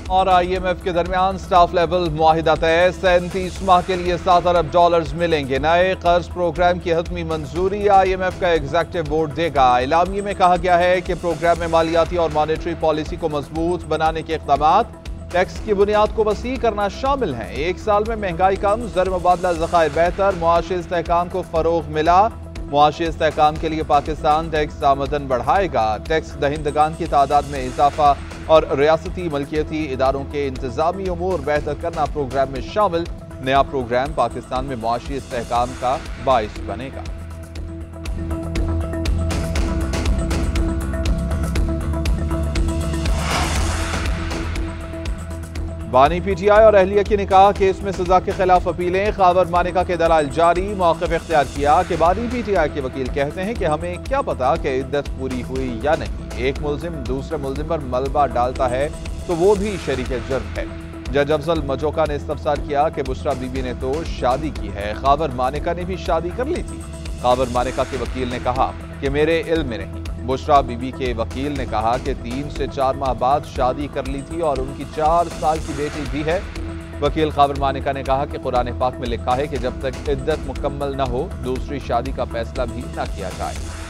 اور I am F کے درمیان سٹاف لیول معاہدہ طے 37 ماہ کے لیے $7 ارب ملیں گے نئے قرض پروگرام کی حتمی منظوری آئی ایم ایف کا ایگزیکٹو بورڈ دے گا اعلامیے میں کہا گیا ہے کہ پروگرام میں مالیاتی اور مانیٹری پالیسی کو مضبوط بنانے کے اقدامات ٹیکس کی بنیاد کو وسیع کرنا شامل ہیں 1 سال میں مہنگائی کم زر مبادلہ ذخائر بہتر معاشی استحکام کو فروغ ملا معاشی استحکام کے لیے پاکستان ٹیکس آمدن بڑھائے گا ٹیکس دہندگان کی تعداد میں اضافہ اور ریاستی ملکیتی اداروں کے انتظامی امور بہتر کرنا پروگرام میں شامل نیا پروگرام پاکستان میں معاشی استحکام کا باعث بنے گا بانی پی ٹی آئی اور اہلیہ کی نکاح کیس میں سزا کے خلاف اپیلیں خاور مانیکا کے دلائل جاری موقف اختیار کیا کہ بانی پی ٹی آئی کے وکیل کہتے ہیں کہ ہمیں کیا پتا کہ عدت پوری ہوئی یا نہیں ایک ملزم دوسرے ملزم پر ملبہ ڈالتا ہے تو وہ بھی شریک جرم ہے جج افضل مجوکا نے استفسار کیا کہ بشرا بی بی نے تو شادی کی ہے خاور مانیکا نے بھی شادی کر لی تھی خاور مانیکا کے وکیل نے کہا کہ میرے علم میں نہیں بشرا بی بی کے وکیل نے کہا کہ 3 سے 4 ماہ بعد شادی کر لی تھی اور ان کی 4 سال کی بیٹی بھی ہے وکیل خاور مانیکا نے کہا کہ قرآن پاک میں لکھا ہے کہ جب تک عدت مکمل نہ ہو دوسری شادی کا فیصلہ بھی نہ کیا جائے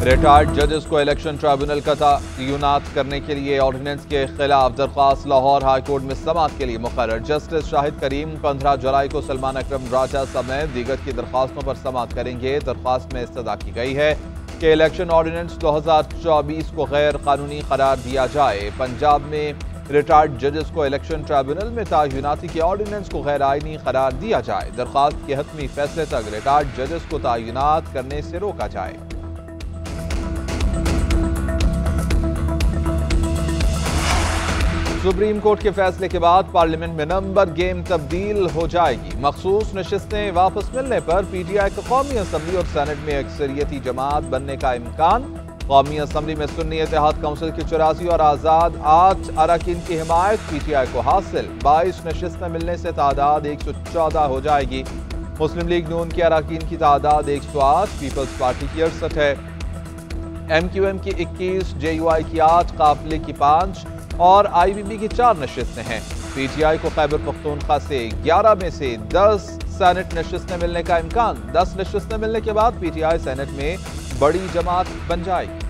ریٹائرڈ ججز کو الیکشن ٹرائبونل کا تعینات کرنے کے لیے آرڈیننس کے خلاف درخواست لاہور ہائی کورٹ میں سماعت کے لیے مقرر جسٹس شاہد کریم 15 جولائی کو سلمان اکرم راجہ سمیت دیگر کی درخواستوں پر سماعت کریں گے درخواست میں استدعا کی گئی ہے کہ الیکشن آرڈیننس 2024 کو غیر قانونی قرار دیا جائے پنجاب میں ریٹائرڈ ججز کو الیکشن ٹرائبونل میں تعیناتی کے آرڈیننس کو غیر آئینی قرار دیا جائے درخواست کے حتمی فیصلے تک ریٹائرڈ ججز کو تعینات کرنے سے روکا جائے سپریم کورٹ کے فیصلے کے بعد پارلیمنٹ میں نمبر گیم تبدیل ہو جائے گی مخصوص نشستیں واپس ملنے پر پی ٹی آئی کو قومی اسمبلی اور سینٹ میں اکثریتی جماعت بننے کا امکان قومی اسمبلی میں سنی اتحاد کونسل کی 84 اور آزاد 8 اراکین کی حمایت پی ٹی آئی کو حاصل 22 نشستیں ملنے سے تعداد 114 ہو جائے گی مسلم لیگ نون کے اراکین کی تعداد 108 پیپلز پارٹی کی 68 ہے ایم کیو ایم کی 21 جے یو آئی کی 8 قافلے کی 5 اور آئی بی بی کی 4 نشستیں ہیں پی ٹی آئی کو خیبر پختونخوا سے 11 میں سے 10 سینٹ نشستیں ملنے کا امکان 10 نشستیں ملنے کے بعد پی ٹی آئی سینٹ میں بڑی جماعت بن جائے گی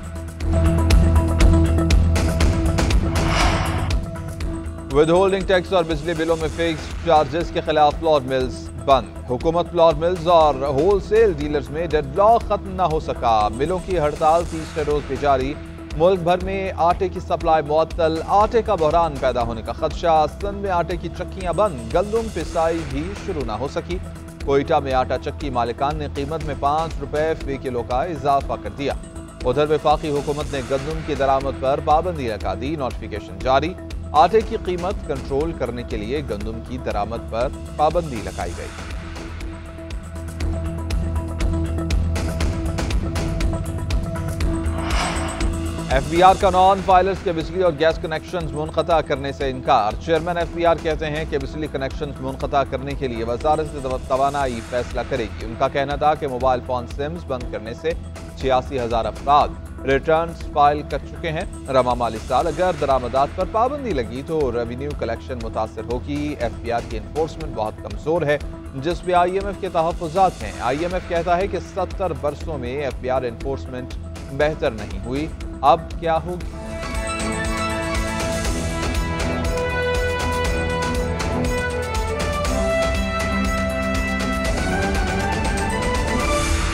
ود ہولڈنگ ٹیکس اور بجلی بلوں میں فکس چارجز کے خلاف فلور ملز بند حکومت فلور ملز اور ہول سیل ڈیلرز میں ڈیڈ لاک ختم نہ ہو سکا ملوں کی ہڑتال تیسرے روز بھی جاری ملک بھر میں آٹے کی سپلائی معطل آٹے کا بحران پیدا ہونے کا خدشہ سندھ میں آٹے کی چکیاں بند گندم پسائی بھی شروع نہ ہو سکی کوئٹہ میں آٹا چکی مالکان نے قیمت میں 5 روپے فی کلو کا اضافہ کر دیا ادھر وفاقی حکومت نے گندم کی درآمد پر پابندی لگا دی نوٹیفیکیشن جاری آٹے کی قیمت کنٹرول کرنے کے لیے گندم کی درآمد پر پابندی لگائی گئی ایف بی آر کا نان فائلرز کے بجلی اور گیس کنیکشنز منقطع کرنے سے انکار چیئرمین ایف بی آر کہتے ہیں کہ بجلی کنیکشنز منقطع کرنے کے لیے وزارت توانائی فیصلہ کرے گی ان کا کہنا تھا کہ موبائل فون سمز بند کرنے سے 86,000 افراد ریٹرنز فائل کر چکے ہیں رواں مالی سال اگر درآمدات پر پابندی لگی تو ریونیو کلیکشن متاثر ہوگی ایف بی آر کی انفورسمنٹ بہت کمزور ہے جس پہ آئی ایم ایف کے تحفظات ہیں آئی ایم ایف کہتا ہے کہ 70 برسوں میں ایف بی آر انفورسمنٹ بہتر نہیں ہوئی اب کیا ہوگی